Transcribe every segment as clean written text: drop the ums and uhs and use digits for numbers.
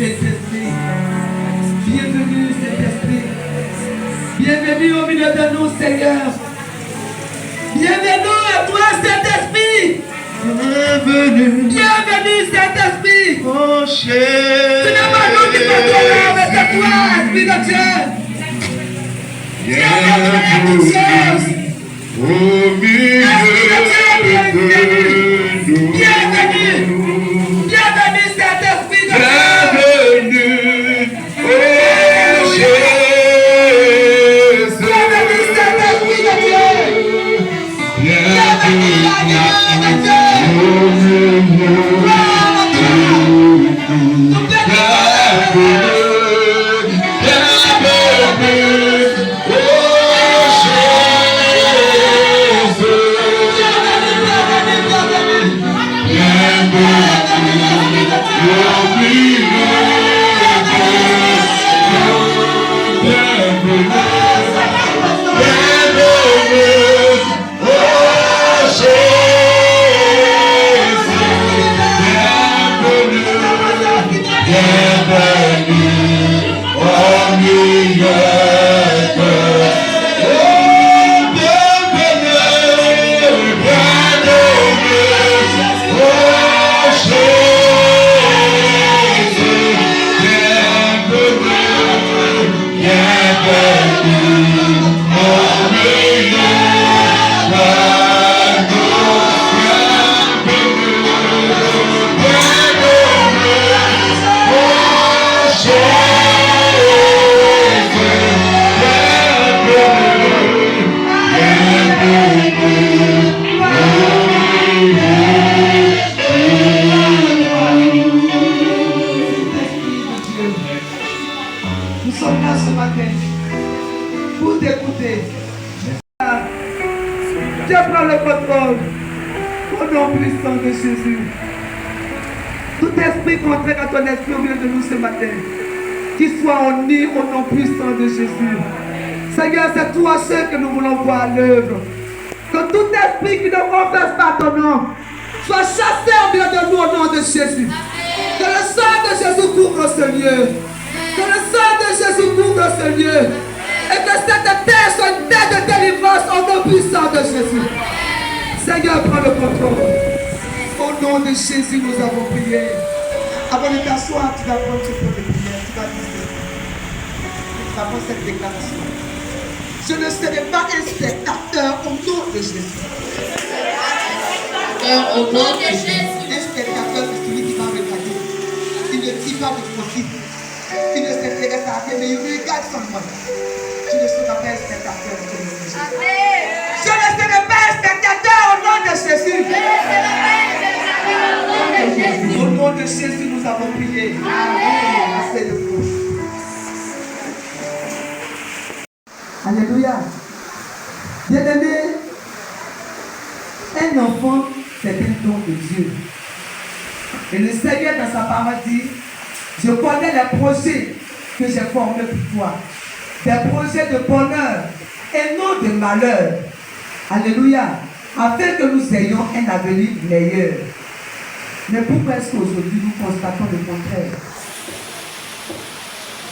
Saint-Esprit. Bienvenue, Saint-Esprit. Bienvenue au milieu de nous, Seigneur. Bienvenue à toi, Saint-Esprit. Bienvenue, Saint-Esprit. Oh, cher. Tu n'as pas nous qui t'adorons, mais c'est toi, Esprit de Dieu. Bienvenue, au milieu de nous. bienvenue, bienvenue, Saint-Esprit de Dieu. Bienvenue, oh Jésus. Bienvenue, Saint-Esprit de Dieu. Bienvenue, la gloire de Dieu. Gloire à toi. Nous sommes là ce matin pour t'écouter. Dieu prend le contrôle au nom puissant de Jésus. Tout esprit contraire à ton esprit au milieu de nous ce matin, qu'il soit honni au nom puissant de Jésus. Seigneur, c'est toi seul que nous voulons voir à l'œuvre. Que tout esprit qui ne confesse pas ton nom soit chassé au milieu de nous au nom de Jésus. Que le sang de Jésus couvre ce lieu. Que le sang de Jésus couvre ce lieu. Et que cette terre soit une terre de délivrance au nom puissant de Jésus. Seigneur, prends le contrôle. Au nom de Jésus, nous avons prié. Avant de t'asseoir, tu vas prendre ce peu de prière. Tu vas dire, tu vas prendre cette déclaration. Je ne serai pas un spectateur au nom de Jésus. Au nom de Jésus. Un spectateur, c'est celui qui va regarder. Il ne dit pas de profit. Il ne s'intéresse à rien, mais il regarde son monde. Tu ne seras pas un spectateur au nom de Jésus. Je ne serai pas un spectateur au nom de Jésus. Au nom de Jésus, nous avons prié. Amen. Asseyez-vous. Alléluia. Bien-aimé, un enfant, c'est un don de Dieu. Et le Seigneur, dans sa parole, dit, je connais les projets que j'ai formés pour toi. Des projets de bonheur et non de malheur. Alléluia. Afin que nous ayons un avenir meilleur. Mais pourquoi est-ce qu'aujourd'hui nous constatons le contraire?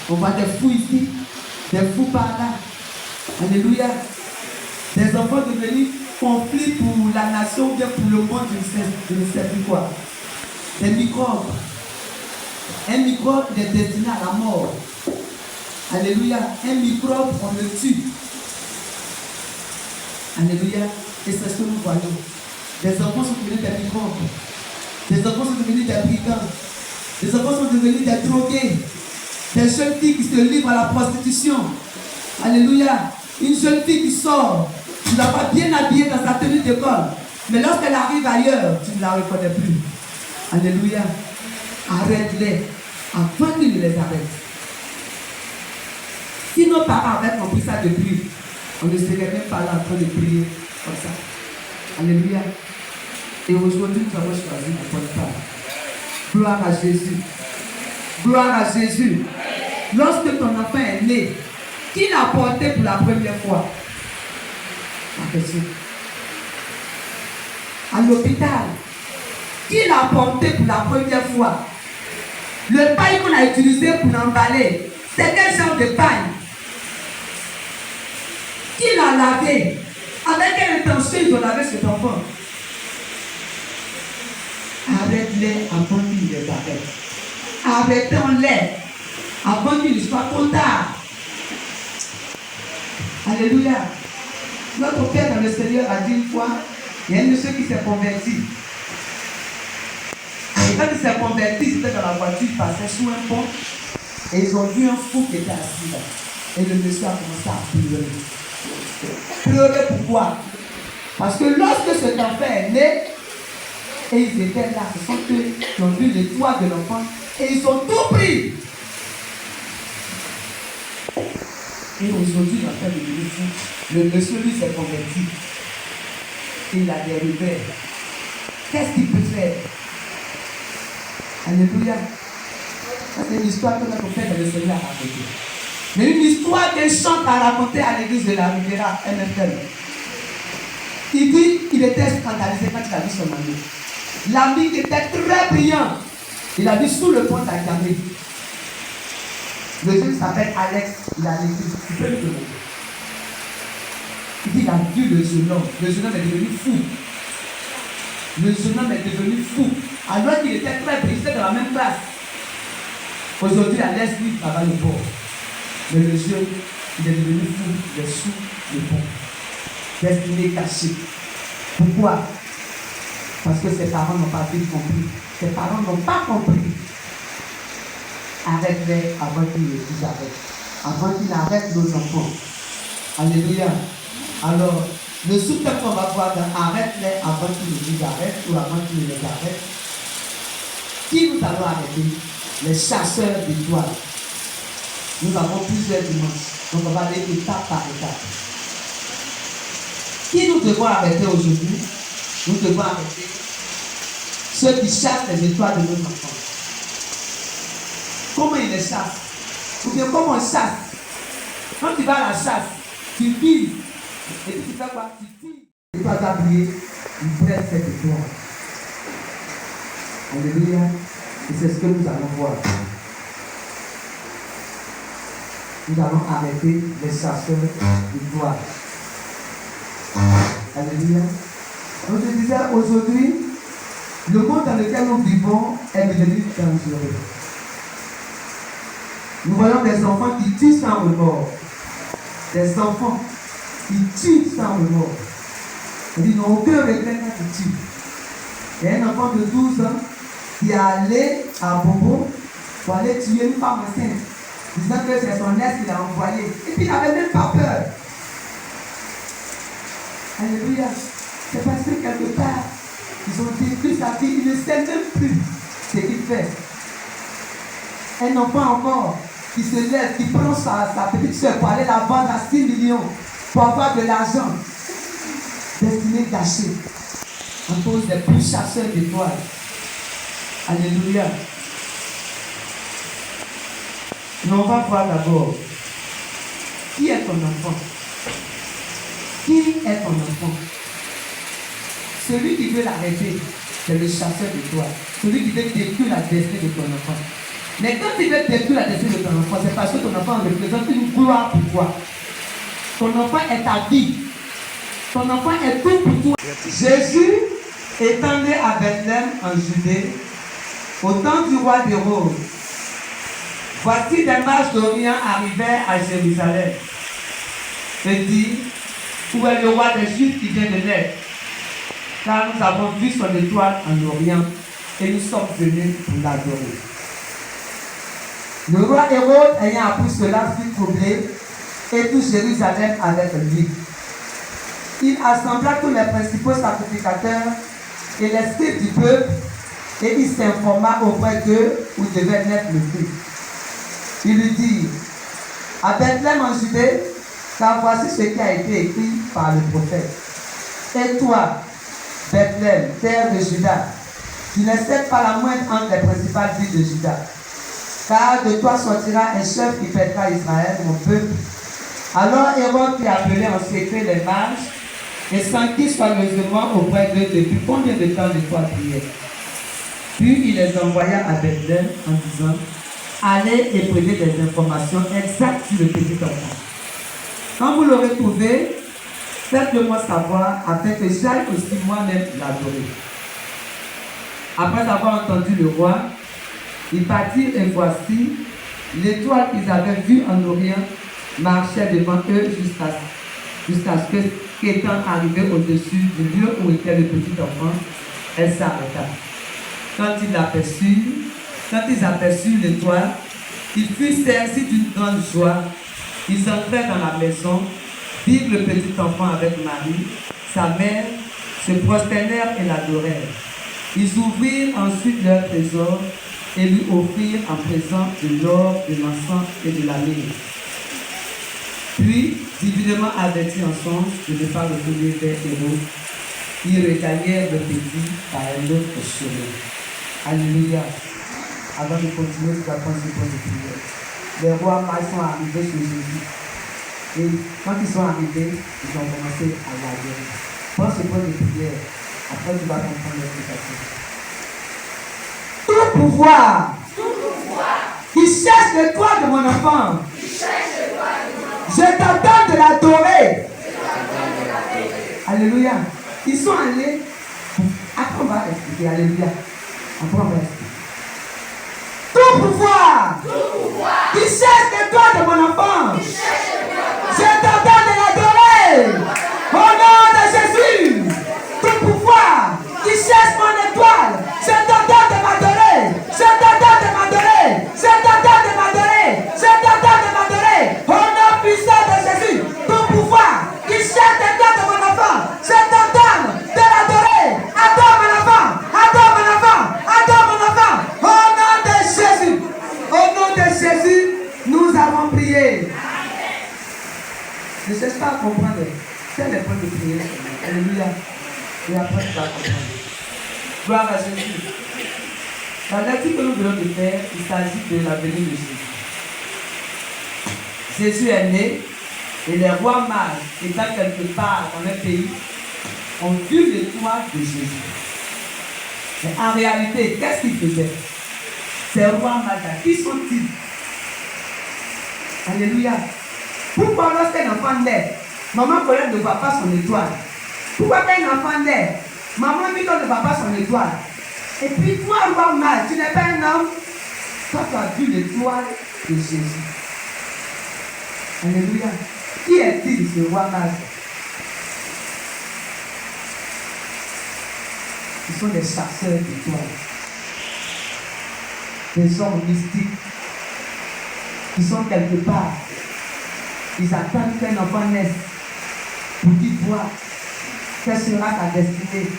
On voit des fous ici, des fous par là. Alléluia. Des enfants devenus conflits pour la nation ou bien pour le monde, je ne sais plus quoi. Des microbes. Un microbe est destiné à la mort. Alléluia. Un microbe, on le tue. Alléluia. Et c'est ce que nous voyons. Les enfants sont devenus des microbes. Les enfants sont devenus des brigands. Les enfants sont devenus des drogués. Des jeunes filles qui se livrent à la prostitution. Alléluia. Une jeune fille qui sort, tu ne l'as pas bien habillée dans sa tenue d'école. Mais lorsqu'elle arrive ailleurs, tu ne la reconnais plus. Alléluia. Arrête-les avant qu'ils ne les arrêtent. Si nos parents avaient compris ça depuis, on ne serait même pas là en train de prier comme ça. Alléluia. Et aujourd'hui, nous avons choisi la bonne part. Gloire à Jésus. Gloire à Jésus. Lorsque ton enfant est né, qui l'a porté pour la première fois? La question. À l'hôpital, qui l'a porté pour la première fois? Le paille qu'on a utilisé pour l'emballer, c'est quel genre de paille? Qui l'a lavé? Avec quelle intention ils ont lavé cet enfant? Arrête-les avant qu'ils les arrêtent. Arrêtons-les avant qu'il ne soit trop tard. Alléluia. Notre Père dans le Seigneur a dit une fois, il y a un monsieur qui s'est converti. Et quand il s'est converti, il était dans la voiture, il passait sous un pont. Et ils ont vu un fou qui était assis là. Et le monsieur a commencé à pleurer. Pleurer pourquoi? Parce que lorsque cet enfant est né, et ils étaient là, ce sont eux qui ont vu les toits de l'enfant, et ils ont tout pris. Et aujourd'hui, l'enfant est devenu fou. Le monsieur, lui, s'est converti. Il a des revers. Qu'est-ce qu'il peut faire? Alléluia. C'est une histoire que notre Père dans le Seigneur a racontée. Mais une histoire qu'un chante a racontée à l'église de la Riviera, MFM. Il dit qu'il était scandalisé quand il a vu son ami. L'ami qui était très brillant. Il a vu sous le pont d'Agamé. Le jeune s'appelle Alex. Il a l'église. Tu peux le demander. Il dit qu'il a vu le jeune homme. Le jeune homme est devenu fou. Le jeune homme est devenu fou. Alors qu'il était très brillant, il était dans la même classe. Aujourd'hui, Alex, lui, travaille au port. Mais le jeune, il est devenu fou. Il est sous le pont. Qu'est-ce qu'il est caché? Pourquoi? Parce que ses parents n'ont pas bien compris. Ses parents n'ont pas compris. Arrête-les avant qu'ils ne disent arrête. Avant qu'ils n'arrêtent nos enfants. Alléluia. Alors, le sous-texte qu'on va voir dans arrête-les avant qu'ils ne disent arrête ou avant qu'ils ne les arrêtent. Qui nous allons arrêter? Les chasseurs d'étoiles. Nous avons plusieurs dimanches. Donc on va aller étape par étape. Qui nous devons arrêter aujourd'hui? Nous devons arrêter ceux qui chassent les étoiles de nos enfants. Comment ils les chassent? Ou bien comment on chasse? Quand tu vas à la chasse, tu vises. Et puis tu fais quoi? Tu tires. Et toi, tu as brillé, il prête cette étoile. Alléluia. Et c'est ce que nous allons voir. Nous allons arrêter les chasseurs d'étoiles. Alléluia. Donc je disais aujourd'hui, le monde dans lequel nous vivons est devenu dangereux. Nous voyons des enfants qui tuent sans remords. Des enfants qui tuent sans remords. Ils n'ont aucun regret quand ils tuent. Il y a un enfant de 12 ans qui est allé à Bobo pour aller tuer une femme enceinte, disant que c'est son ex qui l'a envoyé. Et puis il n'avait même pas peur. Alléluia. C'est parce que quelque part, ils ont détruit sa vie, il ne sait même plus ce qu'il fait. Un enfant encore qui se lève, qui prend sa petite soeur pour aller la vendre à 6 millions pour avoir de l'argent destiné gâché en cause des plus chasseurs d'étoiles. Alléluia. Mais on va voir d'abord qui est ton enfant. Qui est ton enfant? Celui qui veut l'arrêter, c'est le chasseur d'étoiles. Celui qui veut détruire la destinée de ton enfant. Mais quand il veut détruire la destinée de ton enfant, c'est parce que ton enfant représente une gloire pour toi. Ton enfant est ta vie. Ton enfant est tout pour toi. Jésus étant né à Bethléem en Judée, au temps du roi d'Hérode, voici des mages d'Orient arrivèrent à Jérusalem. Et dit, où est le roi des Juifs qui vient de naître? Car nous avons vu son étoile en Orient et nous sommes venus pour l'adorer. Le roi Hérode, ayant appris cela, fut troublé et tout Jérusalem avec lui. Il assembla tous les principaux sacrificateurs et les scribes du peuple et il s'informa auprès d'eux où devait naître le Christ. Il lui dit, à Bethléem en Judée, car voici ce qui a été écrit par le prophète. Et toi, Bethléem, terre de Juda, tu n'excèdes pas la moindre entre les principales villes de Juda. Car de toi sortira un chef qui pètera Israël, mon peuple. Alors Hérode fit appeler en secret les mages et s'enquit soigneusement auprès d'eux depuis combien de temps de toi prier. Puis il les envoya à Bethléem en disant, allez et prenez des informations exactes sur le petit enfant. Quand vous l'aurez trouvé, faites-le-moi savoir afin que j'aille aussi moi-même l'adorer. Après avoir entendu le roi, ils partirent et voici, l'étoile qu'ils avaient vue en Orient marchait devant eux jusqu'à ce qu'étant arrivée au-dessus du lieu où était le petit enfant, elle s'arrêta. Quand ils aperçurent l'étoile, ils furent saisis d'une grande joie. Ils entrèrent dans la maison, virent le petit enfant avec Marie, sa mère, se prosternèrent et l'adorèrent. Ils ouvrirent ensuite leur trésor et lui offrirent en présent de l'or, de l'encens et de la myrrhe. Puis, divinement avertis en songe de ne pas retourner vers Hérode, ils regagnèrent le petit par un autre chemin. Alléluia. Avant de continuer, tu vas prendre ce point de prière. Les rois mages sont arrivés chez Jésus. Et quand ils sont arrivés, ils ont commencé à l'adorer. Prends ce point de prière. Après, tu vas comprendre l'explication. Tout pouvoir qui cherche le toit de mon enfant, je t'entends de l'adorer. Alléluia. Ils sont allés. Après, on va expliquer. Alléluia. Après, on va expliquer. Tout pouvoir qui cherche le toit de mon enfant, je t'entends de l'adorer. Au nom de Jésus. Tout pouvoir qui cherche mon étoile, je t'entends de m'adorer. Je t'entends de m'adorer. Je t'entends de m'adorer. Je t'entends de m'adorer. Au nom puissant de Jésus. Tout pouvoir qui cherche le toit de mon enfant, je t'entends de l'adorer. Adore mon enfant. Adore mon enfant. Adore mon enfant. Au nom de Jésus. Au nom de Jésus, nous avons prié. Ne cherche pas à comprendre. C'est le point de prière. Alléluia. Et après, tu vas comprendre. Gloire à Jésus. La lecture que nous venons de faire, il s'agit de la venue de Jésus. Jésus est né et les rois mages, étant quelque part dans le pays, ont vu l'étoile de Jésus. Mais en réalité, qu'est-ce qu'ils faisaient? Ces rois mages, qui sont-ils? Alléluia. Pourquoi lorsqu'un enfant naît, maman Colette ne voit pas son étoile? Pourquoi quand un enfant naît, maman Mito ne voit pas son étoile? Et puis toi, roi mage, tu n'es pas un homme. Toi, tu as vu l'étoile de Jésus. Alléluia. Qui est-il ce roi mage? Ce sont des chasseurs d'étoiles. Des hommes mystiques qui sont quelque part. Ils attendent qu'un enfant naisse pour qu'ils voient quelle sera sa destinée.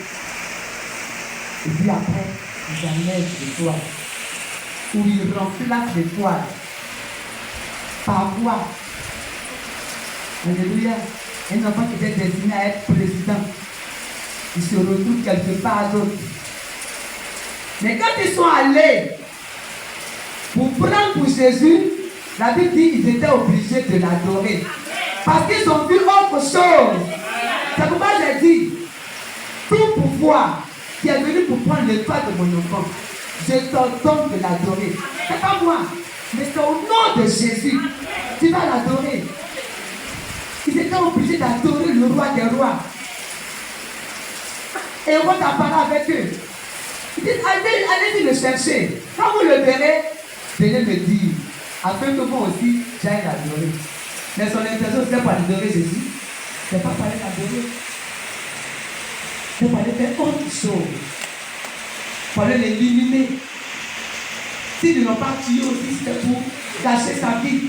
Et puis après, ils amènent l'étoile. Ou ils remplacent l'étoile. Par quoi? Alléluia. Un enfant qui était destiné à être président, il se retrouve quelque part d'autre. Mais quand ils sont allés pour prendre pour Jésus, la Bible dit qu'ils étaient obligés de l'adorer. Parce qu'ils ont vu autre chose. C'est pourquoi j'ai dit, tout pouvoir qui est venu pour prendre l'étoile de mon enfant, je t'ordonne de l'adorer. C'est pas moi, mais c'est au nom de Jésus. Tu vas l'adorer. Ils étaient obligés d'adorer le roi des rois. Et on a parlé avec eux. Ils disent, allez le chercher. Quand vous le verrez, venez me dire, afin que moi aussi, j'aille l'adorer. Mais son intention, c'est pas d'adorer Jésus. C'est pas parler d'adorer. C'est parler faire autre chose. Pour aller l'éliminer. S'ils ne l'ont pas tué aussi, c'était pour cacher sa vie.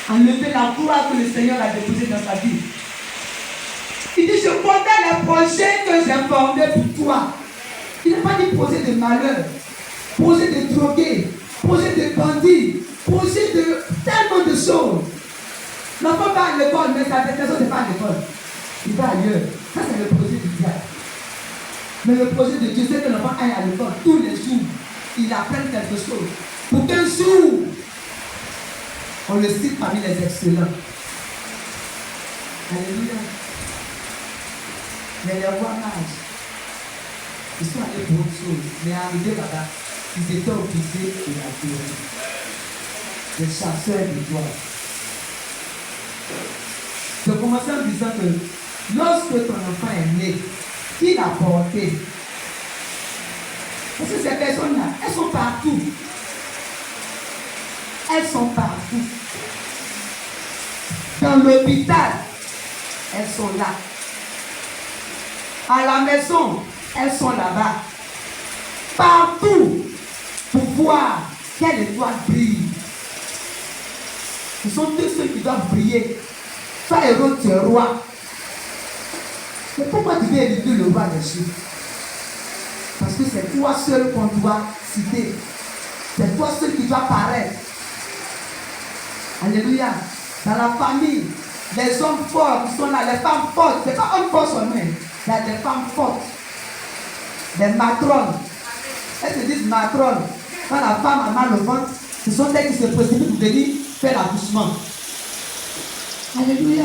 Enlever la gloire que le Seigneur a déposée dans sa vie. Il dit, je connais les projets que j'ai formés pour toi. Il n'a pas dit projet de malheur, projet de droguer, projet de bandit, projet de tellement de choses. L'enfant va à l'école, mais sa destination n'est pas à l'école. Il va ailleurs. Ça, c'est le projet du diable. Mais le projet de Dieu, c'est que l'enfant aille à l'école tous les jours. Il apprenne quelque chose. Pour qu'un jour, on le cite parmi les excellents. Alléluia. Mais les rois mages, Ils sont allés pour autre chose. Mais arrivés là-bas, ils étaient obligés de la théorie. Les chasseurs d'étoiles. Je commençais en disant que lorsque ton enfant est né, qui l'a porté? Parce que ces personnes-là, elles sont partout. Elles sont partout. Dans l'hôpital, elles sont là. À la maison, elles sont là-bas. Partout, pour voir quelle étoile brille. Ce sont tous ceux qui doivent briller. Toi, Hérode, tu es roi. Mais pourquoi tu veux éviter le roi des chiffres? Parce que c'est toi seul qu'on doit citer. C'est toi seul qui doit paraître. Alléluia. Dans la famille, les hommes forts qui sont là, les femmes fortes, ce n'est pas hommes forts seulement. Il y a des femmes fortes, des matrones. Elles se disent matrones. Quand la femme a mal au ventre, ce sont elles qui se précipitent pour venir faire l'accouchement. Alléluia.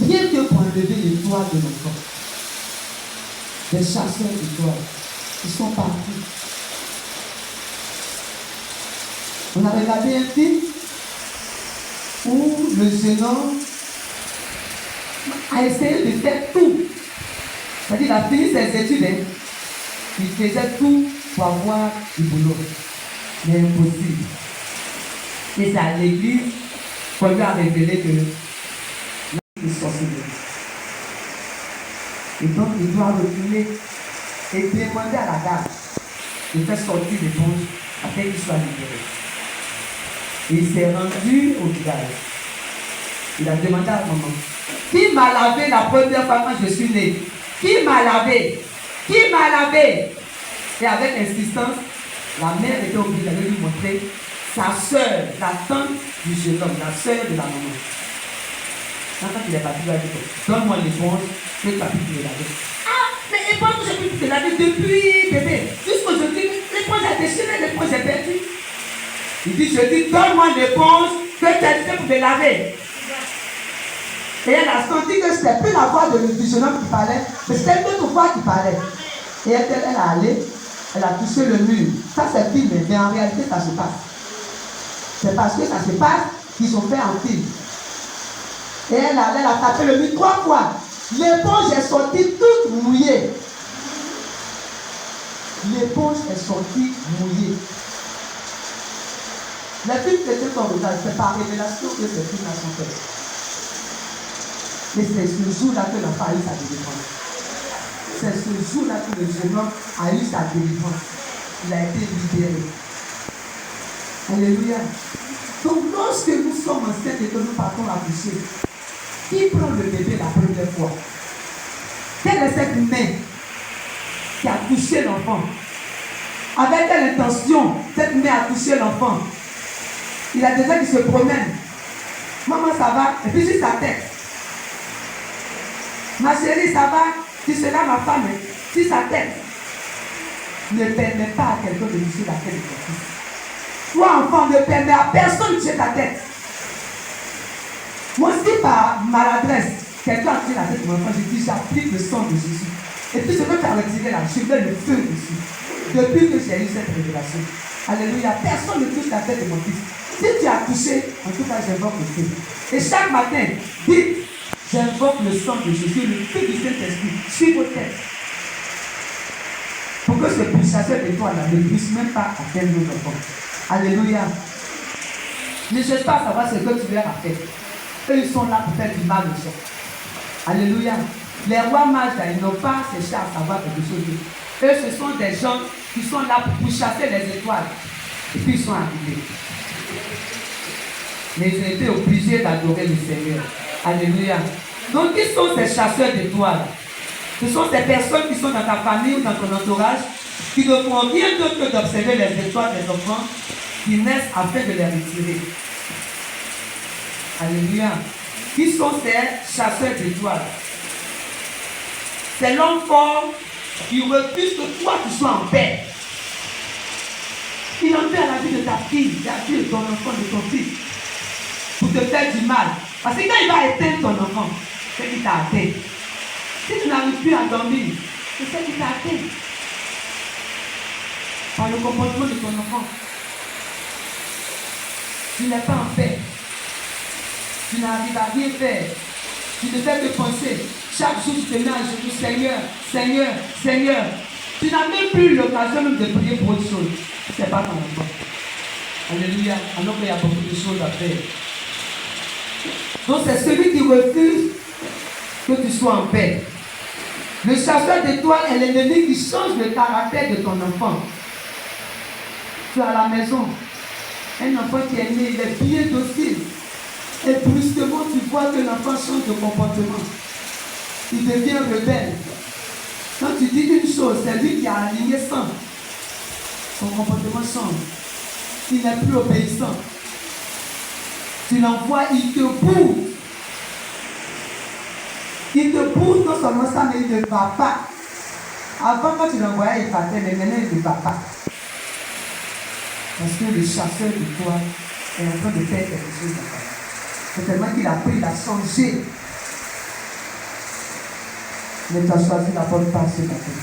Rien que pour enlever l'étoile de l'enfant. Des chasseurs d'étoiles, ils sont partout. On a regardé un film où le jeune homme a essayé de faire tout. C'est-à-dire qu'il a fini ses études. Il faisait tout pour avoir du boulot. Mais impossible. Et c'est à l'église qu'on lui a révélé que il est sorcier. Et donc il doit retourner et demander à la dame de faire sortir l'éponge afin qu'il soit libéré. Et il s'est rendu au village. Il a demandé à maman, qui m'a lavé la première fois quand je suis né? Qui m'a lavé? Qui m'a lavé? Et avec insistance, la mère était obligée d'aller lui montrer sa soeur, la tante du jeune homme, la soeur de la maman. Quand il est parti, il a dit, donne-moi l'éponge, que tu as pu te laver. Ah, mais l'éponge, j'ai pu te laver depuis bébé. Jusqu'aujourd'hui, l'éponge a déchiré, l'éponge est perdue. Il dit, je dis, donne-moi l'éponge que tu as fait pour te laver. Et elle a senti que ce n'était plus la voix du jeune homme qui parlait, mais c'était une autre voix qui parlait. Et elle est allée, elle a touché le mur. Ça c'est film, mais en réalité ça se passe. C'est parce que ça se passe qu'ils ont fait un film. Et elle a tapé le mur 3 fois. L'éponge est sortie toute mouillée. L'éponge est sortie mouillée. Les films que tu regardes, c'est par révélation que ces films-là sont faits. Mais c'est ce jour-là que l'enfant a eu sa délivrance. C'est ce jour-là que le jeune homme a eu sa délivrance. Il a été libéré. Alléluia. Donc lorsque nous sommes enceintes et que nous partons à coucher, qui prend le bébé la première fois? Quelle est cette main qui a touché l'enfant? Avec quelle intention cette main a touché l'enfant? Il a des gens qui se promènent. Maman, ça va? Et puis juste sa tête. Ma chérie, ça va? Tu seras ma femme. Si sa tête ne permet pas à quelqu'un de toucher la tête de ton fils. Toi, enfant, ne permet à personne de toucher ta tête. Moi, si par maladresse, quelqu'un a touché la tête de mon enfant, je dis, j'applique le sang de Jésus. Et puis, je veux faire retirer là, je mets le feu dessus. Depuis que j'ai eu cette révélation. Alléluia. Personne ne touche la tête de mon fils. Si tu as touché, en tout cas, j'invoque le feu. Et chaque matin, dites, j'invoque le sang de Jésus, le feu du Saint-Esprit, sur vos têtes. Pour que ce chasseur d'étoiles ne puisse même pas atteindre nos enfants. Alléluia. Ne cherche pas à savoir ce que tu leur as fait. Eux, ils sont là pour faire du mal aux gens. Alléluia. Les rois mages, ils n'ont pas cherché à savoir quelque chose. Eux, ce sont des gens qui sont là pour chasser les étoiles. Et puis, ils sont arrivés. Mais ils ont été obligés d'adorer le Seigneur. Alléluia. Donc, qui sont ces chasseurs d'étoiles? Ce sont ces personnes qui sont dans ta famille ou dans ton entourage qui ne font rien d'autre que d'observer les étoiles des enfants qui naissent afin de les retirer. Alléluia. Qui sont ces chasseurs d'étoiles? C'est l'homme fort qui refuse que toi tu sois en paix. Il en fait à la vie de ta fille, de la vie de ton enfant, de ton fils, pour te faire du mal. Parce que quand il va éteindre ton enfant, c'est qu'il t'a atteint. Si tu n'arrives plus à dormir, C'est ce qui t'a atteint. Par le comportement de ton enfant. Tu n'es pas en paix. Tu n'arrives à rien faire. Tu ne fais que penser. Chaque jour, tu te mets à genoux, Seigneur, Seigneur, Seigneur. Tu n'as même plus l'occasion même de prier pour autre chose. Ce n'est pas ton enfant. Alléluia. Alors qu'il y a beaucoup de choses à faire. Donc c'est celui qui refuse que tu sois en paix. Le chasseur d'étoiles est l'ennemi qui change le caractère de ton enfant. Tu es à la maison. Un enfant qui est né, il est bien docile. Et brusquement, tu vois que l'enfant change de comportement. Il devient rebelle. Quand tu dis une chose, c'est lui qui a aligné 100. Son comportement change. Il n'est plus obéissant. Tu l'envoies, il te boude. Il te boude non seulement ça, mais il ne va pas. Avant, quand tu l'envoyais, il partait, mais maintenant, il ne va pas. Parce que le chasseur de toi est en train de faire quelque chose dans ta vie. C'est tellement qu'il a pris, il a changé. Mais tu as choisi la bonne part ce matin.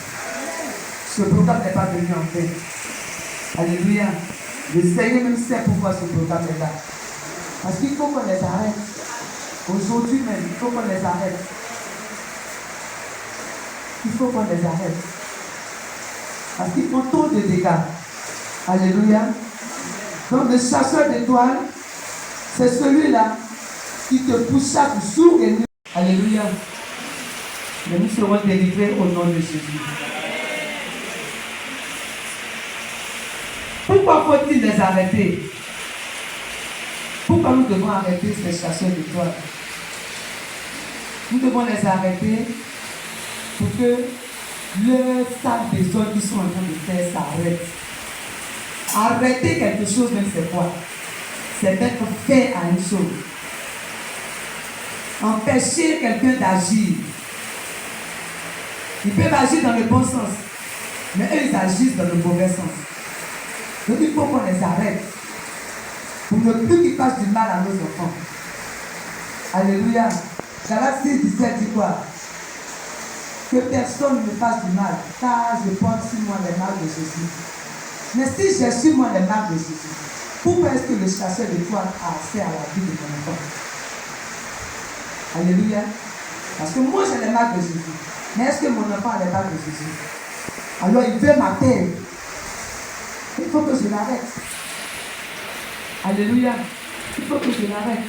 Ce programme n'est pas venu en paix. Alléluia. Le Seigneur même sait pourquoi ce programme est là. Parce qu'il faut qu'on les arrête. Aujourd'hui même, il faut qu'on les arrête. Il faut qu'on les arrête. Parce qu'ils font trop de dégâts. Alléluia. Donc le chasseur d'étoiles, c'est celui-là qui te pousse chaque jour et nuit. Alléluia. Mais nous serons délivrés au nom de Jésus. Pourquoi faut-il les arrêter? Pourquoi nous devons arrêter ces chasseurs d'étoiles? Nous devons les arrêter pour que le sale besoin qu'ils sont en train de faire s'arrête. Arrêter quelque chose, même c'est quoi? C'est mettre fin à une chose. Empêcher quelqu'un d'agir. Ils peuvent agir dans le bon sens, mais eux, ils agissent dans le mauvais sens. Donc il faut qu'on les arrête pour ne plus qu'ils fassent du mal à nos enfants. Alléluia. Galates 6:17 dit quoi? Que personne ne fasse du mal, car je porte sur moi les marques de Jésus. Mais si j'ai sur moi les marques de Jésus, pourquoi est-ce que le chasseur d'étoiles a accès à la vie de mon enfant? Alléluia. Parce que moi j'ai les marques de Jésus. Mais est-ce que mon enfant a les marques de Jésus? Alors il veut ma terre. Il faut que je l'arrête. Alléluia. Il faut que je l'arrête.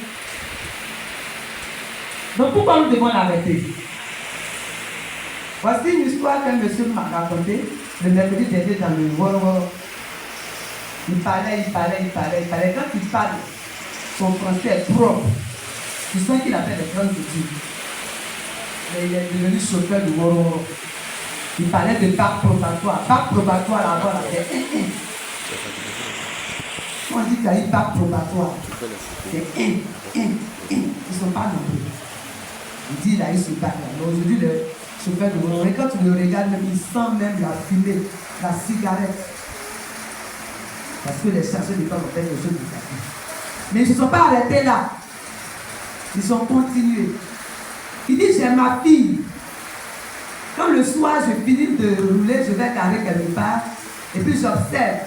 Donc pourquoi nous devons l'arrêter? Voici une histoire qu'un monsieur m'a racontée le mercredi dernier dans le Woro. Il parlait. Quand il parle, son français est propre. Tu sens qu'il a fait des grandes études. Mais il est devenu chauffeur de Woro. Il parlait de bac probatoire. Bac probatoire là-bas, là, c'est on dit qu'il y a une bac probatoire. C'est ils ne sont pas nombreux. Il dit il a eu ce bac là. Aujourd'hui, le chauffeur de Woro, et quand tu le regardes, même, il sent même la fumée, la cigarette. Parce que les chasseurs de temps ont fait des choses de ça. Mais ils ne se sont pas arrêtés là. Ils ont continué. Il dit j'ai ma fille. Quand le soir je finis de rouler, je vais carrer quelque part. Et puis j'observe.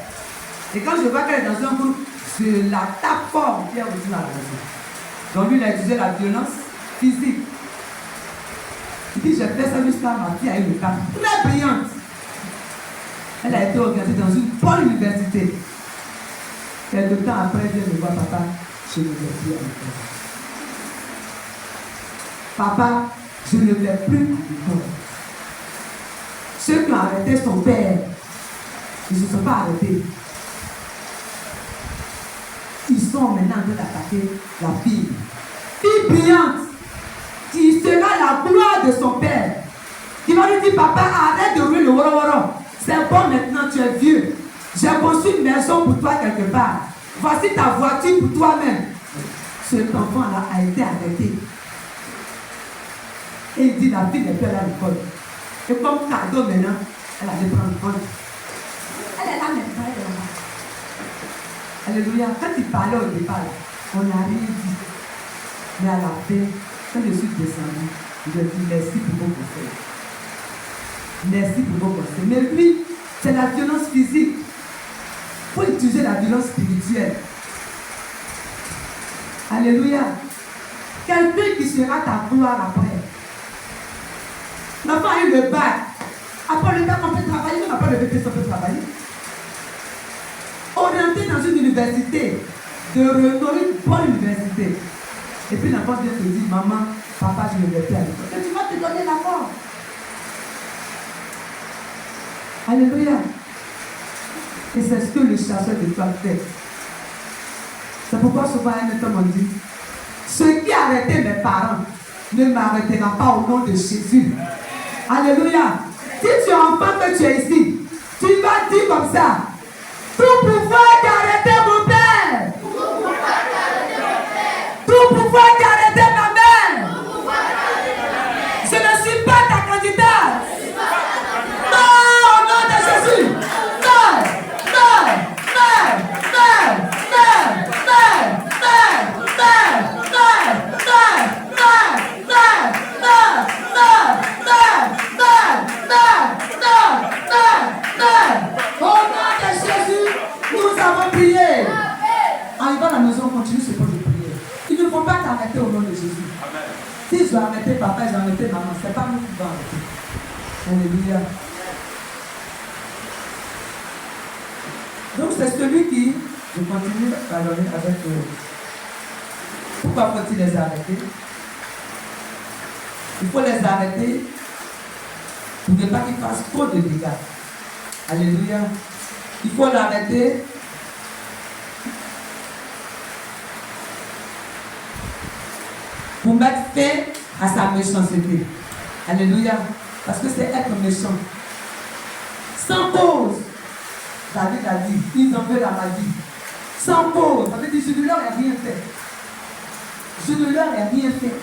Et quand je vois qu'elle est dans un groupe, je la tape fort. Puis elle retourne à la maison. Donc lui, il a utilisé la violence physique. Il dit j'ai fait ça jusqu'à ma fille a eu le bac. Très brillante. Elle a été organisée dans une bonne université. Quelque temps après, elle vient me voir, papa, je ne vais plus à l'école. Papa, je ne vais plus à l'école. Ceux qui ont arrêté son père, ils ne se sont pas arrêtés. Ils sont maintenant en train d'attaquer la fille. Fille brillante, qui sera la gloire de son père. Qui va lui dire, papa, arrête de rouler le woro. C'est bon maintenant, tu es vieux. J'ai construit une maison pour toi quelque part. Voici ta voiture pour toi-même. Cet enfant-là a été arrêté. Et il dit, la fille n'est plus à l'école. Et comme cadeau maintenant, elle allait prendre l'école. Elle est là maintenant, elle est là. Alléluia. Quand il parlait au départ, on n'a rien dit. Mais à la fin, quand je suis descendu, je dis merci pour votre frère. Merci pour vos conseils. Mais lui, c'est la violence physique. Il faut utiliser la violence spirituelle. Alléluia. Quelqu'un qui sera ta gloire après. L'enfant a eu le bac. Après le bac, on peut travailler, même après le BTS, on peut travailler. Orienté dans une université, de renom, une bonne université. Et puis l'enfant vient te dire, maman, papa, je ne vais plus à l'école. Et tu vas te donner l'accord. Alléluia. Et c'est ce que le chasseur de toi fait. C'est pourquoi souvent un homme on dit, ce qui a arrêté mes parents ne m'arrêtera pas au nom de Jésus. Alléluia. Si tu es enfant que tu es ici, tu vas dire comme ça, tout pouvoir d'arrêter mon père. Tout pouvoir d'arrêter ma mère. Je ne suis pas ta candidate. Non, au nom de Jésus. Non, non, non, non, non, non, non, non, au nom de Jésus, nous avons prié. Arrivant à la maison, continue ce point de prière. Ils ne vont pas t'arrêter au nom de Jésus. S'ils ont arrêté papa, ils ont arrêté maman, c'est pas nous qui vont arrêter. Alléluia. Donc c'est celui qui, je continue à parler avec eux. Pourquoi faut-il les arrêter? Il faut les arrêter pour ne pas qu'ils fassent trop de dégâts. Alléluia. Il faut l'arrêter pour mettre fin à sa méchanceté. Alléluia. Parce que c'est être méchant. Sans cause. David a dit, ils ont fait la magie. Sans cause. Ça veut dire, je ne leur ai rien fait. Je ne leur ai rien fait.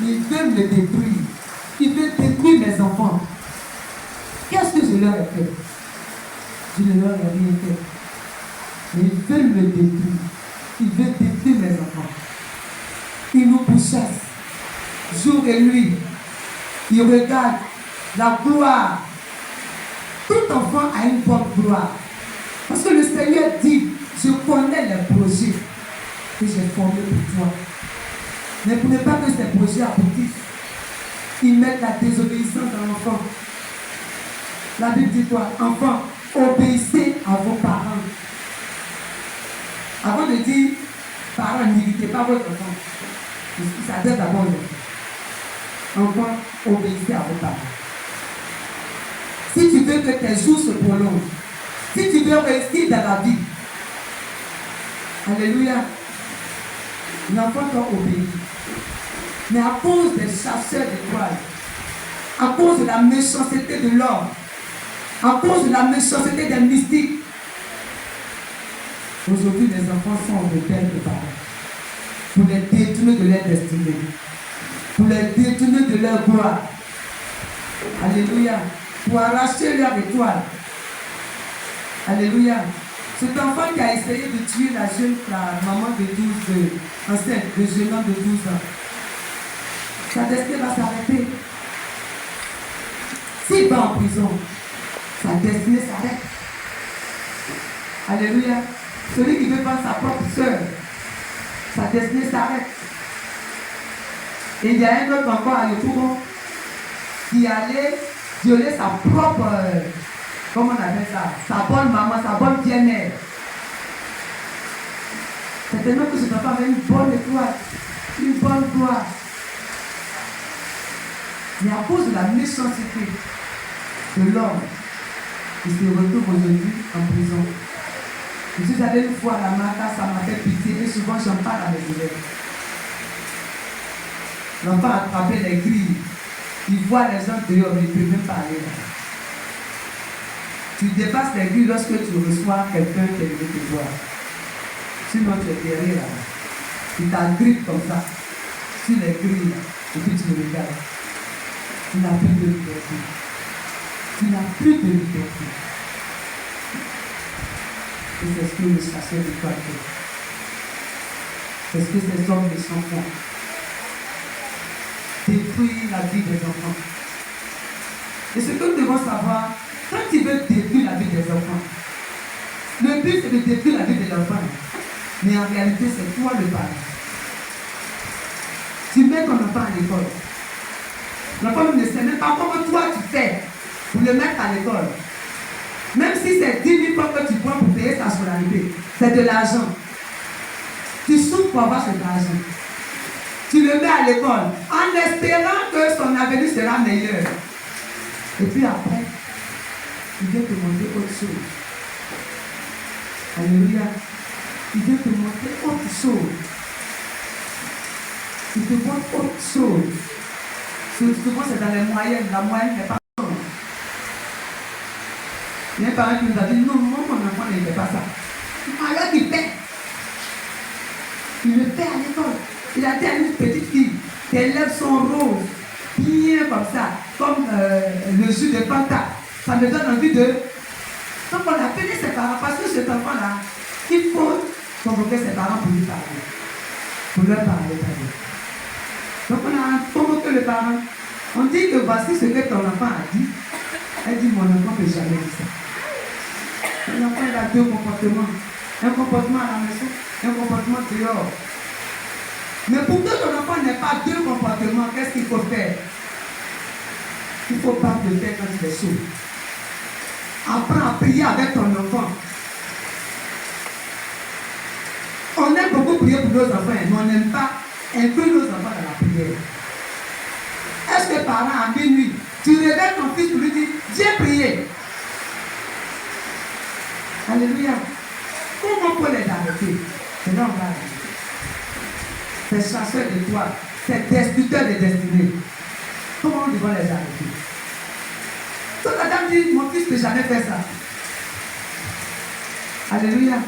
Ils veulent me détruire. Ils veulent détruire mes enfants. Qu'est-ce que je leur ai fait? Je ne leur ai rien fait. Mais ils veulent me détruire. Ils veulent détruire mes enfants. Ils nous pourchassent. Jour et nuit. Ils regardent la gloire. Tout enfant a une bonne gloire. Parce que le Seigneur dit, je connais les projets que j'ai formés pour toi. Mais pour ne pas que ces projets aboutissent, ils mettent la désobéissance dans l'enfant. La Bible dit quoi? Enfant, obéissez à vos parents. Avant de dire, parents, n'irritez pas votre enfant. Ça donne d'abord l'enfant. Enfant, obéissez à vos parents. Si tu veux que tes jours se prolongent, si tu veux réussir dans la vie, alléluia, l'enfant doit obéir. Mais à cause des chasseurs d'étoiles, à cause de la méchanceté de l'homme, à cause de la méchanceté des mystiques, aujourd'hui les enfants sont en rebelles de parents pour les détourner de leur destinée, pour les détourner de leur gloire. Alléluia. Pour arracher leur étoile. Alléluia. Cet enfant qui a essayé de tuer la maman de 12 enceinte, le jeune homme de 12 ans, sa destinée va s'arrêter. S'il va en prison, sa destinée s'arrête. Alléluia. Celui qui veut prendre sa propre soeur, sa destinée s'arrête. Et il y a un autre encore à Yopougon qui allait violer sa propre, comment on appelle ça, sa bonne maman, sa bonne bien-mère. C'est tellement que cet enfant avait une bonne étoile, une bonne gloire. Mais à cause de la méchanceté de l'homme, il se retrouve aujourd'hui en prison. Je suis allé une fois à la Mata, ça m'a fait pitié et souvent j'en parle à mes élèves. L'enfant a attrapé les grilles. Il voit les gens dehors, mais il ne peut même pas aller là. Tu dépasses les grilles lorsque tu reçois quelqu'un qui est venu te voir. Sinon, tu es derrière là. Il t'agrippe comme ça, sur les grilles là, et puis tu le regardes. Tu n'as plus de liberté. Tu n'as plus de liberté. Et c'est ce que le chasseur de toi fait. C'est ce que ces hommes méchants font. Détruire la vie des enfants. Et ce que nous devons savoir, quand tu veux détruire la vie des enfants, le but c'est de détruire la vie de l'enfant. Mais en réalité, c'est toi le parent. Tu mets ton enfant à l'école. L'enfant ne sait même pas comment toi tu fais pour le mettre à l'école. Même si c'est 10 000 francs que tu prends pour payer sa scolarité, c'est de l'argent. Tu souffres pour avoir cet argent. Tu le mets à l'école en espérant que son avenir sera meilleur. Et puis après, il vient te montrer autre chose. Alléluia. Il vient te montrer autre chose. Il te montre autre chose. Souvent c'est dans les moyennes. La moyenne n'est pas ça. Il y a un parent qui nous a dit non, mon enfant ne fait pas ça. Alors qu'il fait. Il le fait à l'école. Il a dit à une petite fille, tes lèvres sont roses, bien comme ça, comme le jus de Fanta. Ça me donne envie de. Donc on a appelé ses parents parce que cet enfant-là, il faut convoquer ses parents pour lui parler. Pour leur parler. Donc on a convoqué le parent. On dit que voici ce que ton enfant a dit. Elle dit mon enfant ne peut jamais dire ça. L'enfant il a deux comportements. Un comportement à la maison, un comportement dehors. Mais pour que ton enfant n'ait pas deux comportements, qu'est-ce qu'il faut faire? Il faut pas le faire quand il est chaud. Apprends à prier avec ton enfant. On aime beaucoup prier pour nos enfants, mais on n'aime pas inclure nos enfants dans la prière. Est-ce que parent à minuit, tu réveilles ton fils pour lui dire, j'ai prié. Alléluia. Comment on peut les arrêter? C'est là on va arrêter. C'est chasseurs de toi, c'est destructeurs de destinée. Comment nous devons les arrêter? Donc la dame dit, mon fils ne peut jamais faire ça. Alléluia.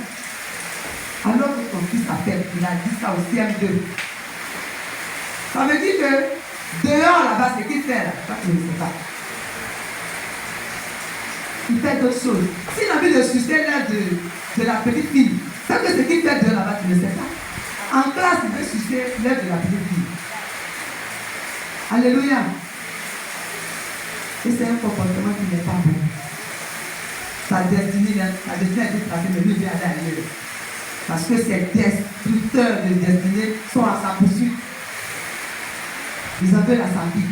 Alors que ton fils a fait, il a dit ça au CM2. Ça veut dire que dehors là-bas, c'est qu'il fait là. Toi, tu ne sais pas. Il fait d'autres choses. S'il a envie de sucer l'air de la petite fille, c'est que ce qu'il fait dehors là-bas, tu ne sais pas. En classe, il veut sucer l'air de la petite fille. Alléluia. Et c'est un comportement qui n'est pas bon. Sa destinée a été tracée, mais lui vient aller ailleurs. Parce que ces destructeurs de destinée sont à sa poursuite. Ils appellent à sa vie.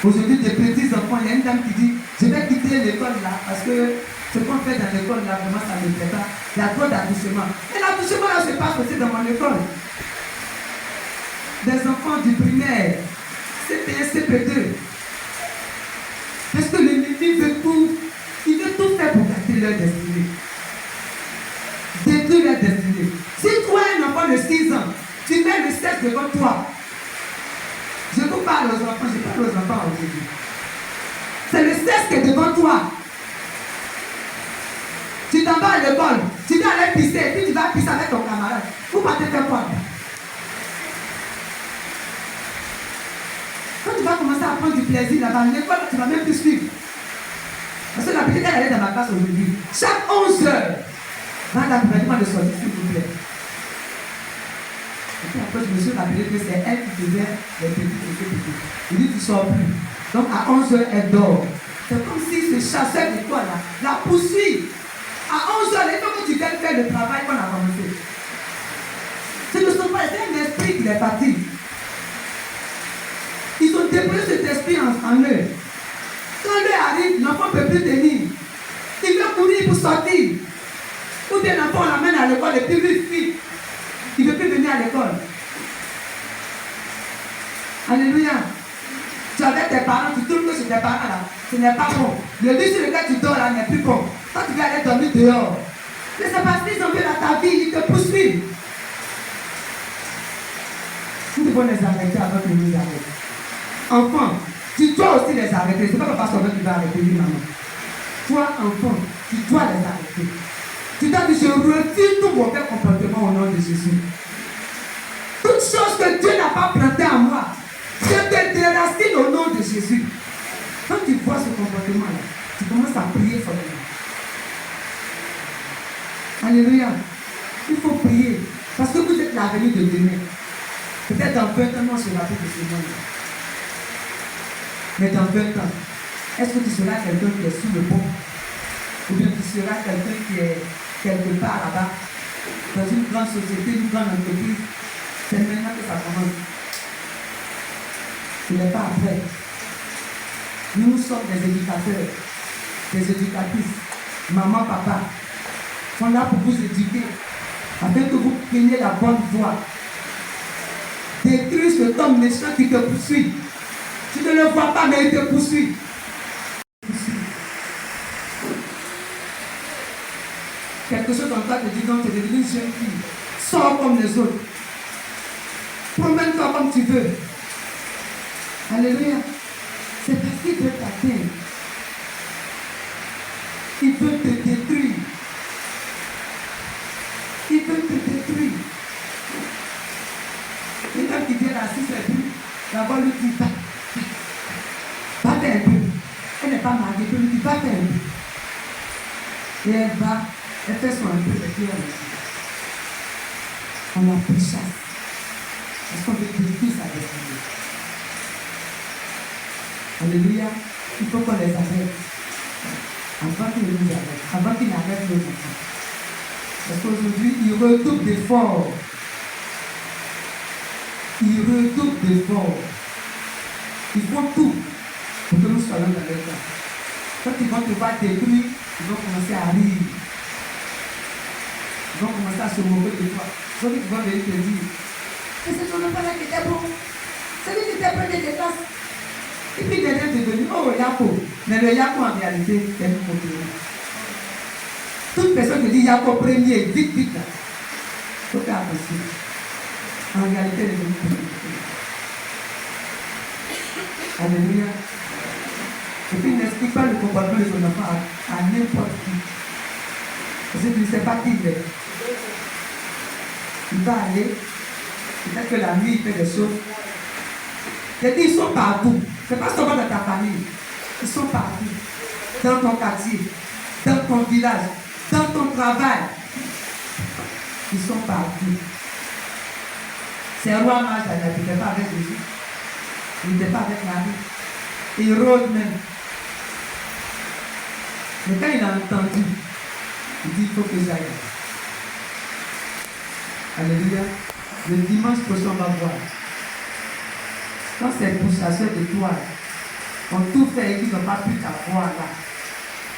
Aujourd'hui, des petits enfants, il y a une dame qui dit, je vais quitter l'école là, parce que ce qu'on fait dans l'école là, vraiment ça ne me plaît pas. Il y a trop d'attouchement. Et l'attouchement là se passe aussi dans mon école. Des enfants du primaire, CP1, CP2. Parce que l'ennemi veut tout faire pour gâter leur destinée. Détruire leur destinée. Si toi, un enfant de 6 ans, tu mets le sexe devant toi, je vous parle aux enfants, je parle aux enfants aujourd'hui. C'est le sexe qui est devant toi. Tu t'en vas à l'école, tu dois aller pisser, et puis tu vas pisser avec ton camarade. Vous partez faire quoi? Quand tu vas commencer à prendre du plaisir là-bas, l'école, tu ne vas même plus suivre. Parce que la petite, elle allait dans ma classe aujourd'hui. Chaque 11 heures, dans la gouvernement de sortir, s'il vous plaît. Et puis après, je me suis rappelé que c'est elle qui faisait les petits. Il dit, tu ne sors plus. Donc à 11 heures, elle dort. C'est comme si ce chasseur de toi là, la poursuit. À 11 heures, il faut que tu viennes faire le travail qu'on a commencé. Ce ne sont pas, c'est un esprit qui est parti. Ils ont déposé cet esprit en eux. Quand lui arrive, l'enfant ne peut plus tenir. Il veut courir pour sortir. Ou bien l'enfant l'amène à l'école et puis lui fuit. Il ne veut plus venir à l'école. Alléluia. Tu es avec tes parents, tu tournes que sur tes parents là. Ce n'est pas bon. Le lit sur lequel tu dors là n'est plus bon. Quand tu vas aller dormir dehors. Mais c'est parce qu'ils ont vu dans ta vie, ils te poursuivent. Nous devons les arrêter avant que nous les arrêtions. Enfant, tu dois aussi les arrêter. Ce n'est pas parce que tu vas arrêter, oui, maman. Toi, enfant, tu dois les arrêter. Tu dois dire, je refuse tout mauvais comportement au nom de Jésus. Toute chose que Dieu n'a pas planté en moi, je te déracine au nom de Jésus. Quand tu vois ce comportement-là, tu commences à prier fortement. Alléluia. Il faut prier. Parce que vous êtes l'avenir de demain. Peut-être dans 20 ans, on se rappelle de ce monde-là. Mais dans 20 ans, est-ce que tu seras quelqu'un qui est sous le pont? Ou bien tu seras quelqu'un qui est quelque part là-bas, dans une grande société, une grande entreprise? C'est maintenant que ça commence. Il n'est pas après. Nous sommes des éducateurs, des éducatrices. Maman, papa sont là pour vous éduquer, afin que vous preniez la bonne voie. Détruis cet homme méchant qui te poursuit. Tu ne le vois pas, mais il te poursuit. Quelque chose en toi te dit, non, tu es devenue une jeune fille. Sors comme les autres. Promène-toi comme tu veux. Alléluia. C'est parce qu'il veut t'atteindre. Il veut te détruire. Il veut te détruire. Et quand il vient assis sur lui, la voix lui dit, va faire un peu. Elle n'est pas mariée, elle lui dit, va faire un peu. Et elle va, elle fait son un peu de pierre. On a pris chasse. Parce qu'on veut détruire sa destinée. Alléluia. Il faut qu'on les arrête. Avant qu'ils nous arrêtent. Avant qu'ils n'arrêtent nos enfants. Parce qu'aujourd'hui, ils redoublent d'efforts. Ils redoublent d'efforts. Ils font tout pour que nous soyons dans leur temps. Quand ils vont te voir détruire, ils vont commencer à rire. Ils vont commencer à se moquer de toi. Donc ils vont venir te dire, mais c'est ton enfant là qui était bon. C'est lui qui était premier des classes. Et puis derrière de venir, oh Yako. Mais le Yako en réalité, c'est une continue. Toute personne qui dit Yako premier, vite, vite là. Il faut faire attention. En réalité, elle est venue pour nous. Alléluia. Et puis n'explique pas le comportement de son enfant à n'importe qui. Parce que tu ne sais pas qui il est. Il va aller, peut-être que la nuit il fait des choses. J'ai dit, ils sont partout. Ce n'est pas seulement dans ta famille. Ils sont partout. Dans ton quartier, dans ton village, dans ton travail. Ils sont partout. C'est roi mage, il n'était pas avec Jésus. Il n'était pas avec Marie. Il rôde même. Mais quand il a entendu, il dit, il faut que j'aille. Alléluia. Le dimanche prochain, on va voir. Quand ces pourchasseurs de toile ont tout fait et qu'ils n'ont pas pu t'avoir là,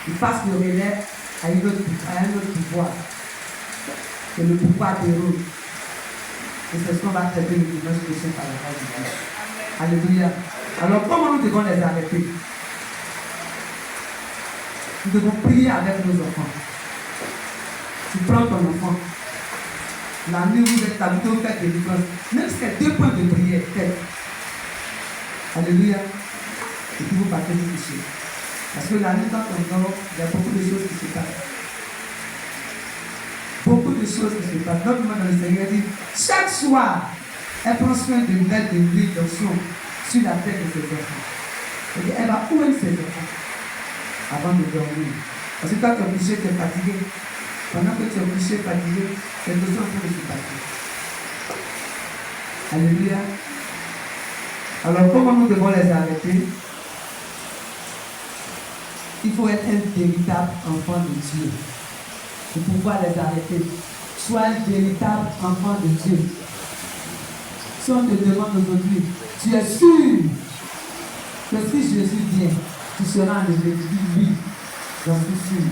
ils passent le relais à un autre pouvoir. C'est le pouvoir des rôles. Et c'est ce qu'on va traiter le dimanche prochain par la grâce de Dieu. Alléluia. Alors, comment nous devons les arrêter? Nous devons prier avec nos enfants. Tu prends ton enfant. La nuit, vous êtes habitués au fait de délivrance. Même si c'est 2 points de prière, faites. Alléluia. Et puis vous partez du péché. Parce que la nuit, quand on dort, il y a beaucoup de choses qui se passent. Beaucoup de choses qui se passent. Notre maman dans le Seigneur dit, chaque soir, elle prend soin de mettre de l'huile d'onction sur la tête de ses enfants. Et elle va ouvrir ses enfants avant de dormir. Parce que quand tu es couché, tu es fatigué. Pendant que tu es couché, fatigué, quelque chose peut se passer. Alléluia. Alors, comment nous devons les arrêter? Il faut être un véritable enfant de Dieu pour pouvoir les arrêter. Sois un véritable enfant de Dieu. Si on te demande aujourd'hui, tu es sûr que si Jésus vient, tu seras enlevé? Oui, j'en suis sûr.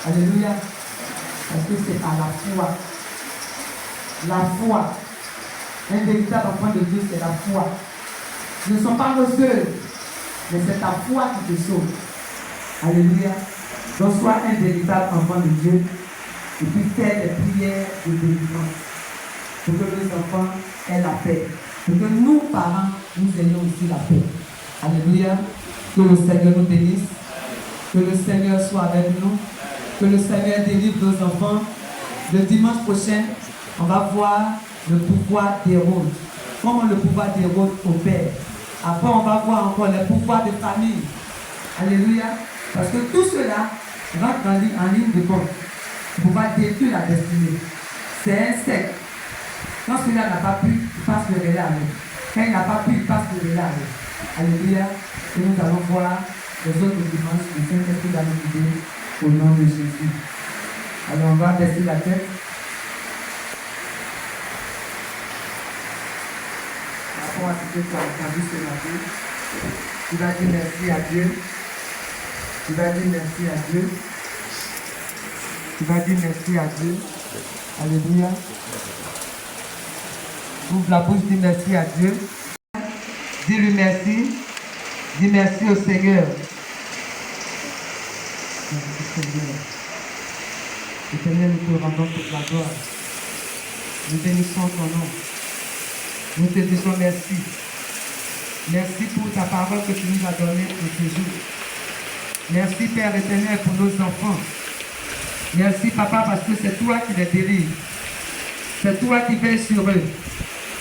Alléluia. Parce que c'est à la foi. La foi. Un véritable enfant de Dieu, c'est la foi. Ce ne sont pas nos œuvres, mais c'est ta foi qui te sauve. Alléluia. Donc sois un véritable enfant de Dieu et puis fais des prières de délivrance pour que nos enfants aient la paix. Pour que nous, parents, nous ayons aussi la paix. Alléluia. Que le Seigneur nous bénisse. Que le Seigneur soit avec nous. Que le Seigneur délivre nos enfants. Le dimanche prochain, on va voir le pouvoir des rôles. Comment le pouvoir des rôles opère. Après, on va voir encore le pouvoir de famille. Alléluia. Parce que tout cela va grandir en ligne de compte pour pouvoir détruire la destinée. C'est un cercle. Quand celui-là n'a pas pu, il passe le relais avec. Quand il n'a pas pu, il passe le relais avec. Alléluia. Et nous allons voir les autres dimanches du Saint-Esprit va nous guider au nom de Jésus. Alors on va baisser la tête. Par rapport à ce que tu as entendu ce matin, tu vas dire merci à Dieu. Tu vas dire merci à Dieu. Tu vas dire merci à Dieu. Alléluia. Ouvre la bouche, dis merci à Dieu. Dis-lui merci. Dis merci au Seigneur. Merci Seigneur. Éternel, nous te rendons toute la gloire. Nous bénissons ton nom. Nous te disons merci. Merci pour ta parole que tu nous as donnée pour ce jour. Merci Père éternel pour nos enfants. Merci Papa parce que c'est toi qui les délivres. C'est toi qui veilles sur eux.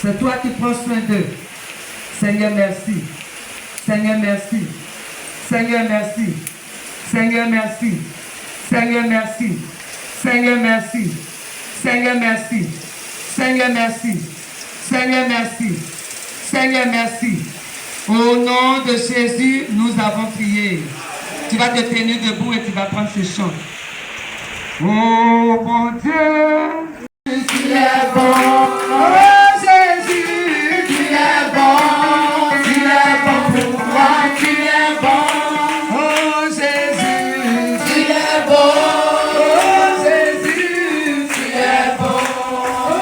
C'est toi qui prends soin d'eux. Seigneur, merci. Seigneur, merci. Seigneur, merci. Seigneur, merci. Seigneur, merci. Seigneur, merci. Seigneur, merci. Seigneur, merci. Seigneur, merci. Seigneur, merci. Au nom de Jésus, nous avons prié. Tu vas te tenir debout et tu vas prendre ce chant. Oh mon Dieu, tu es bon. Oh Jésus, tu es bon. Tu es bon pour moi, tu es bon. Oh Jésus, tu es bon. Oh Jésus, tu es bon. Oh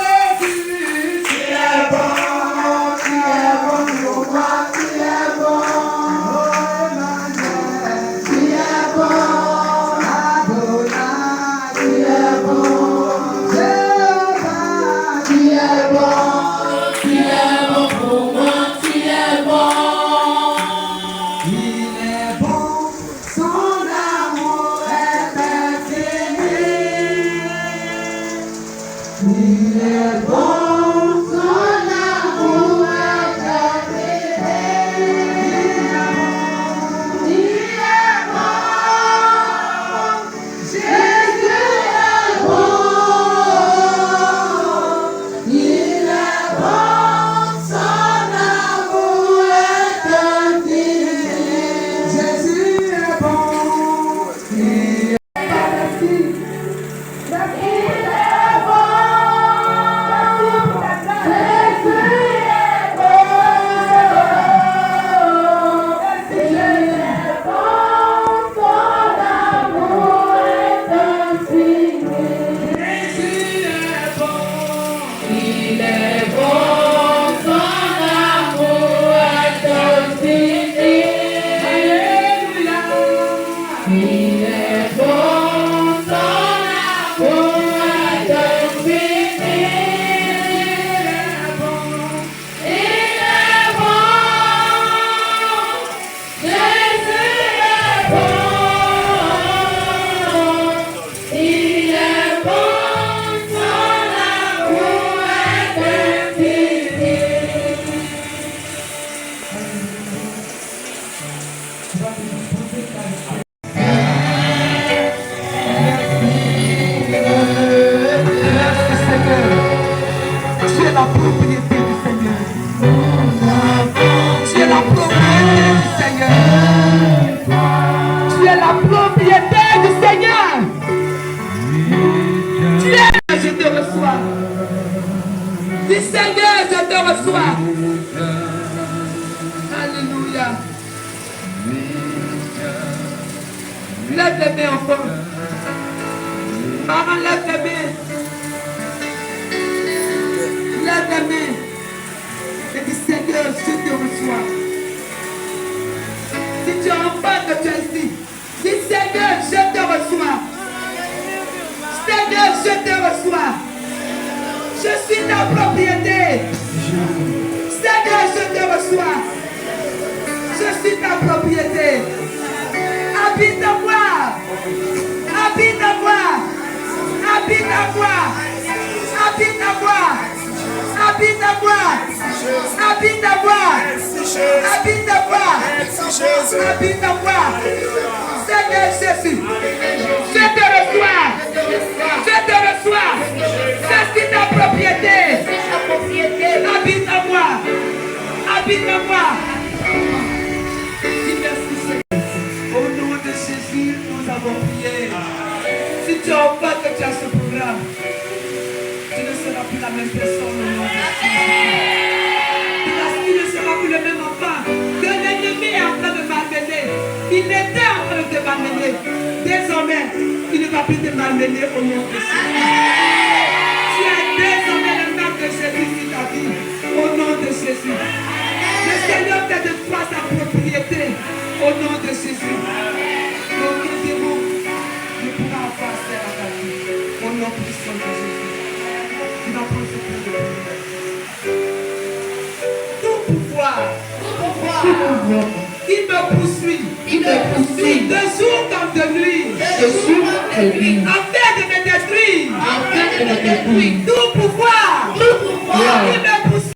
Jésus, tu es bon. Tu es bon pour moi, tu es bon. Oh Emmanuel, tu es bon. Lève les mains enfants. Maman, lève les mains. Lève les mains. Et dis Seigneur, je te reçois. Si tu es enfant que tu es ici, dis Seigneur, je te reçois. Seigneur, je te reçois. Je suis ta propriété. Seigneur, je te reçois. Je suis ta propriété. Habite en moi. Habite en moi. Habite en moi. Habite en moi. Habite en moi. Habite en moi. Habite en moi. Habite en moi. Seigneur Jésus, je te reçois. Je te reçois. Je suis ta propriété. Habite en moi. Habite en moi. connecté à ce programme, tu ne seras plus la même personne au nom de Jésus. Tu ne seras plus le même enfant que l'ennemi est en train de malmener. Il était en train de te malmener. Désormais, il ne va plus te malmener au nom de Jésus. Tu as désormais le nom de Jésus sur ta vie au nom de Jésus. Le Seigneur fait de toi sa propriété au nom de Jésus. Aucun démon ne pourra avoir affaire à ta vie au nom puissant de Jésus. Tu vas prendre ce point de prière. Tout pouvoir qui me poursuit de jour comme de nuit afin de me détruire. Tout pouvoir qui me poursuit